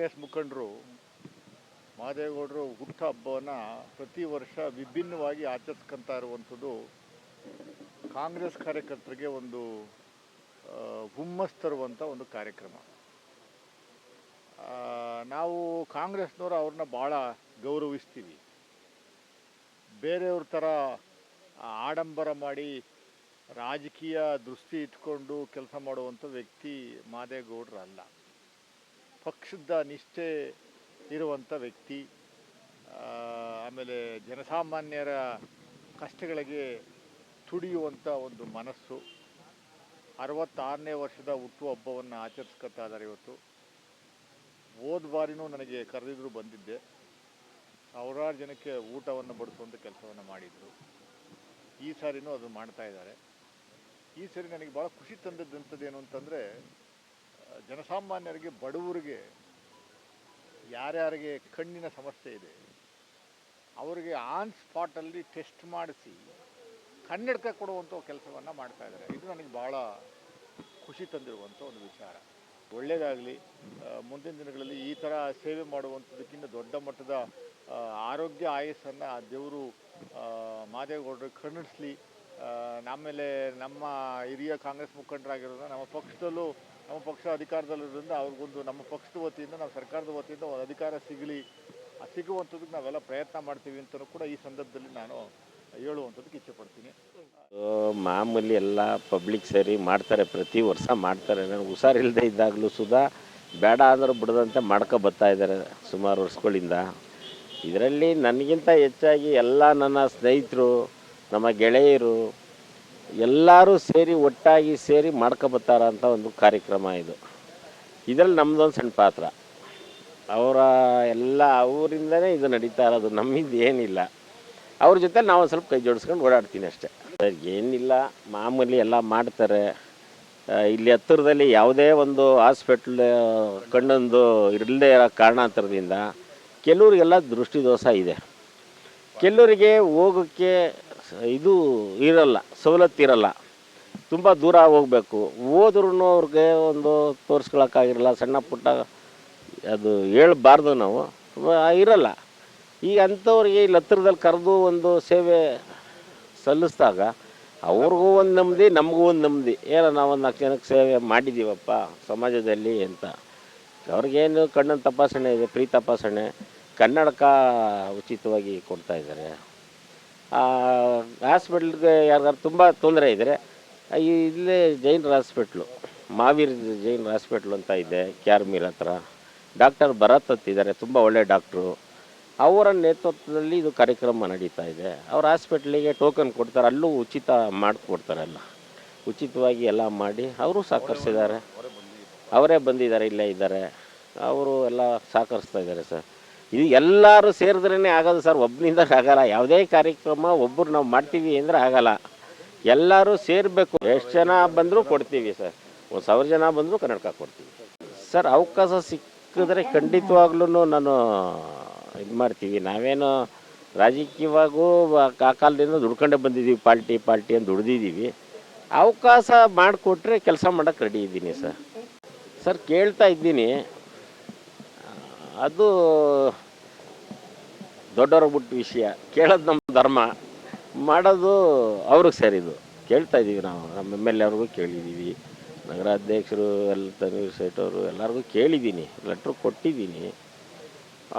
ಕಾಂಗ್ರೆಸ್ ಮುಖಂಡರು ಮಹದೇವಗೌಡರು ಹುಟ್ಟು ಹಬ್ಬವನ್ನು ಪ್ರತಿ ವರ್ಷ ವಿಭಿನ್ನವಾಗಿ ಆಚರಿಸ್ಕೊತಾ ಇರುವಂಥದ್ದು ಕಾಂಗ್ರೆಸ್ ಕಾರ್ಯಕರ್ತರಿಗೆ ಒಂದು ಹುಮ್ಮಸ್ ತರುವಂಥ ಒಂದು ಕಾರ್ಯಕ್ರಮ. ನಾವು ಕಾಂಗ್ರೆಸ್ನವರು ಅವ್ರನ್ನ ಭಾಳ ಗೌರವಿಸ್ತೀವಿ. ಬೇರೆಯವ್ರ ಥರ ಆಡಂಬರ ಮಾಡಿ ರಾಜಕೀಯ ದೃಷ್ಟಿ ಇಟ್ಕೊಂಡು ಕೆಲಸ ಮಾಡುವಂಥ ವ್ಯಕ್ತಿ ಮಹದೇವಗೌಡರು ಅಲ್ಲ. ಪಕ್ಷದ ನಿಷ್ಠೆ ಇರುವಂಥ ವ್ಯಕ್ತಿ. ಆಮೇಲೆ ಜನಸಾಮಾನ್ಯರ ಕಷ್ಟಗಳಿಗೆ ತುಡಿಯುವಂಥ ಒಂದು ಮನಸ್ಸು. 66ನೇ ವರ್ಷದ ಹುಟ್ಟುಹಬ್ಬವನ್ನು ಆಚರಿಸ್ಕೊತಾ ಇದ್ದಾರೆ ಇವತ್ತು. ಹೋದ ಬಾರಿನೂ ನನಗೆ ಕರೆದಿದ್ರು, ಬಂದಿದ್ದೆ. ಸಾವಿರಾರು ಜನಕ್ಕೆ ಊಟವನ್ನು ಬಡಿಸುವಂಥ ಕೆಲಸವನ್ನು ಮಾಡಿದರು. ಈ ಸಾರಿನೂ ಅದು ಮಾಡ್ತಾ ಇದ್ದಾರೆ. ಈ ಸಾರಿ ನನಗೆ ಭಾಳ ಖುಷಿ ತಂದದ್ದಂಥದ್ದೇನು ಅಂತಂದರೆ, ಜನಸಾಮಾನ್ಯರಿಗೆ, ಬಡವರಿಗೆ, ಯಾರ್ಯಾರಿಗೆ ಕಣ್ಣಿನ ಸಮಸ್ಯೆ ಇದೆ ಅವರಿಗೆ ಆನ್ ಸ್ಪಾಟಲ್ಲಿ ಟೆಸ್ಟ್ ಮಾಡಿಸಿ ಕನ್ನಡಕ ಕೊಡುವಂಥ ಕೆಲಸವನ್ನು ಮಾಡ್ತಾ ಇದ್ದಾರೆ. ಇದು ನನಗೆ ಭಾಳ ಖುಷಿ ತಂದಿರುವಂಥ ಒಂದು ವಿಚಾರ. ಒಳ್ಳೆಯದಾಗಲಿ. ಮುಂದಿನ ದಿನಗಳಲ್ಲಿ ಈ ಥರ ಸೇವೆ ಮಾಡುವಂಥದ್ದಕ್ಕಿಂತ ದೊಡ್ಡ ಮಟ್ಟದ ಆರೋಗ್ಯ ಆಯಸ್ಸನ್ನು ಆ ದೇವರು ಮಹದೇವಗೌಡರಿಗೆ ಕರುಣಿಸಲಿ. ಆಮೇಲೆ ನಮ್ಮ ಹಿರಿಯ ಕಾಂಗ್ರೆಸ್ ಮುಖಂಡರಾಗಿರೋದ್ರಿಂದ ನಮ್ಮ ಪಕ್ಷ ಅಧಿಕಾರದಲ್ಲಿರೋದ್ರಿಂದ ಅವ್ರಿಗೊಂದು ನಮ್ಮ ಪಕ್ಷದ ವತಿಯಿಂದ, ನಮ್ಮ ಸರ್ಕಾರದ ವತಿಯಿಂದ ಒಂದು ಅಧಿಕಾರ ಸಿಗುವಂಥದ್ದಕ್ಕೆ ನಾವೆಲ್ಲ ಪ್ರಯತ್ನ ಮಾಡ್ತೀವಿ ಅಂತಲೂ ಕೂಡ ಈ ಸಂದರ್ಭದಲ್ಲಿ ನಾನು ಹೇಳುವಂಥದ್ದಕ್ಕೆ ಇಚ್ಛೆಪಡ್ತೀನಿ. ಮಾಮೂಲಿ ಎಲ್ಲ ಪಬ್ಲಿಕ್ ಸೇರಿ ಮಾಡ್ತಾರೆ, ಪ್ರತಿ ವರ್ಷ ಮಾಡ್ತಾರೆ. ನನಗೆ ಹುಷಾರಿಲ್ಲದೆ ಇದ್ದಾಗಲೂ ಸುಧಾ ಬೇಡ ಅಂದರೂ ಬಿಡದಂತೆ ಮಾಡ್ಕೊ ಬರ್ತಾ ಇದ್ದಾರೆ ಸುಮಾರು ವರ್ಷಗಳಿಂದ. ಇದರಲ್ಲಿ ನನಗಿಂತ ಹೆಚ್ಚಾಗಿ ಎಲ್ಲ ನನ್ನ ಸ್ನೇಹಿತರು, ನಮ್ಮ ಗೆಳೆಯರು ಎಲ್ಲರೂ ಸೇರಿ ಒಟ್ಟಾಗಿ ಸೇರಿ ಮಾಡ್ಕೊಬತ್ತಾರ ಅಂತ ಒಂದು ಕಾರ್ಯಕ್ರಮ ಇದು. ಇದರಲ್ಲಿ ನಮ್ಮದೊಂದು ಸಣ್ಣ ಪಾತ್ರ. ಅವರಿಂದನೇ ಇದು ನಡೀತಾ ಇರೋದು, ನಮ್ಮಿಂದ ಏನಿಲ್ಲ. ಅವ್ರ ಜೊತೆ ನಾವು ಒಂದು ಸ್ವಲ್ಪ ಕೈ ಜೋಡಿಸ್ಕೊಂಡು ಓಡಾಡ್ತೀನಿ ಅಷ್ಟೇ. ಏನಿಲ್ಲ, ಮಾಮೂಲಿ ಎಲ್ಲ ಮಾಡ್ತಾರೆ. ಇಲ್ಲಿ ಹತ್ತಿರದಲ್ಲಿ ಯಾವುದೇ ಒಂದು ಹಾಸ್ಪಿಟ್ಲ್ ಕಣ್ಣೊಂದು ಇರದೇ ಇರೋ ಕಾರಣಾಂತರದಿಂದ ಕೆಲವರಿಗೆಲ್ಲ ದೃಷ್ಟಿದೋಷ ಇದೆ. ಕೆಲವರಿಗೆ ಹೋಗೋಕ್ಕೆ ಇದು ಇರಲ್ಲ, ಸವಲತ್ತಿರಲ್ಲ, ತುಂಬ ದೂರ ಹೋಗಬೇಕು. ಹೋದ್ರೂ ಅವ್ರಿಗೆ ಒಂದು ತೋರಿಸ್ಕೊಳಕ್ಕಾಗಿರಲ್ಲ, ಸಣ್ಣ ಪುಟ್ಟ ಅದು ಹೇಳಬಾರ್ದು, ನಾವು ಇರಲ್ಲ. ಈಗ ಅಂಥವ್ರಿಗೆ ಇಲ್ಲಿ ಹತ್ತಿರದಲ್ಲಿ ಕರೆದು ಒಂದು ಸೇವೆ ಸಲ್ಲಿಸಿದಾಗ ಅವ್ರಿಗೂ ಒಂದು ನೆಮ್ಮದಿ, ನಮಗೂ ಒಂದು ನೆಮ್ಮದಿ. ಏನೋ ನಾವೊಂದು 4 ಜನಕ್ಕೆ ಸೇವೆ ಮಾಡಿದ್ದೀವಪ್ಪ ಸಮಾಜದಲ್ಲಿ ಅಂತ. ಅವ್ರಿಗೇನು ಕಣ್ಣಿನ ತಪಾಸಣೆ ಇದೆ, ಫ್ರೀ ತಪಾಸಣೆ, ಕನ್ನಡಕ ಉಚಿತವಾಗಿ ಕೊಡ್ತಾಯಿದ್ದಾರೆ. ಹಾಸ್ಪಿಟ್ಲಿಗೆ ಯಾರಿಗಾರು ತುಂಬ ತೊಂದರೆ ಇದ್ದರೆ ಇಲ್ಲೇ ಜೈನರ ಹಾಸ್ಪಿಟ್ಲು, ಮಾವೀರ್ ಜೈನರ ಹಾಸ್ಪಿಟ್ಲು ಅಂತ ಇದೆ ಕ್ಯಾರ್ಮೀರ್ ಹತ್ರ. ಡಾಕ್ಟರ್ ಭರತ್ ಅಂತಿದ್ದಾರೆ, ತುಂಬ ಒಳ್ಳೆಯ ಡಾಕ್ಟ್ರು. ಅವರ ನೇತೃತ್ವದಲ್ಲಿ ಇದು ಕಾರ್ಯಕ್ರಮ ನಡೀತಾ ಇದೆ. ಅವ್ರ ಹಾಸ್ಪಿಟ್ಲಿಗೆ ಟೋಕನ್ ಕೊಡ್ತಾರೆ, ಅಲ್ಲೂ ಉಚಿತ ಮಾಡಿಕೊಡ್ತಾರೆ. ಎಲ್ಲ ಉಚಿತವಾಗಿ ಎಲ್ಲ ಮಾಡಿ ಅವರು ಸಹಕರಿಸಿದ್ದಾರೆ. ಅವರೇ ಬಂದಿದ್ದಾರೆ, ಇಲ್ಲೇ ಇದ್ದಾರೆ. ಅವರು ಎಲ್ಲ ಸಹಕರಿಸ್ತಾ ಇದ್ದಾರೆ ಸರ್. ಇದು ಎಲ್ಲರೂ ಸೇರಿದ್ರೇ ಆಗೋದು ಸರ್, ಒಬ್ಬನಿಂದ ಆಗಲ್ಲ. ಯಾವುದೇ ಕಾರ್ಯಕ್ರಮ ಒಬ್ಬರು ನಾವು ಮಾಡ್ತೀವಿ ಅಂದರೆ ಆಗಲ್ಲ, ಎಲ್ಲರೂ ಸೇರಬೇಕು. ಎಷ್ಟು ಜನ ಬಂದರೂ ಕೊಡ್ತೀವಿ ಸರ್. 1000 ಜನ ಬಂದರೂ ಕನ್ನಡಕ ಕೊಡ್ತೀವಿ ಸರ್. ಅವಕಾಶ ಸಿಕ್ಕಿದ್ರೆ ಖಂಡಿತವಾಗ್ಲೂ ನಾನು ಇದು ಮಾಡ್ತೀವಿ. ನಾವೇನು ರಾಜಕೀಯವಾಗೂ ಆ ಕಾಲದಿಂದ ದುಡ್ಕೊಂಡೇ ಬಂದಿದ್ದೀವಿ, ಪಾರ್ಟಿ ಅಂತ ದುಡ್ದಿದ್ದೀವಿ. ಅವಕಾಶ ಮಾಡಿಕೊಟ್ರೆ ಕೆಲಸ ಮಾಡೋಕ್ಕೆ ರೆಡಿ ಇದ್ದೀನಿ ಸರ್. ಕೇಳ್ತಾ ಇದ್ದೀನಿ, ಅದು ದೊಡ್ಡವ್ರಿಗೆ ಬಿಟ್ಟು ವಿಷಯ. ಕೇಳೋದು ನಮ್ಮ ಧರ್ಮ, ಮಾಡೋದು ಅವ್ರಿಗೆ ಸೇರಿದ್ದು. ಕೇಳ್ತಾ ಇದ್ದೀವಿ ನಾವು, ನಮ್ಮ MLA ಅವ್ರಿಗೂ ಕೇಳಿದ್ದೀವಿ, ನಗರಾಧ್ಯಕ್ಷರು ಎಲ್ಲ ತನ್ವೀರ್ ಸೇಠ್ ಅವರು ಎಲ್ಲರಿಗೂ ಕೇಳಿದ್ದೀನಿ, ಲೆಟ್ರು ಕೊಟ್ಟಿದ್ದೀನಿ.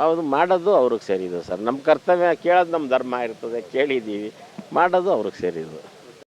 ಅದು ಮಾಡೋದು ಅವ್ರಿಗೆ ಸೇರಿದ್ದು ಸರ್. ನಮ್ಮ ಕರ್ತವ್ಯ ಕೇಳೋದು ನಮ್ಮ ಧರ್ಮ ಇರ್ತದೆ, ಕೇಳಿದ್ದೀವಿ, ಮಾಡೋದು ಅವ್ರಿಗೆ ಸೇರಿದ್ದು.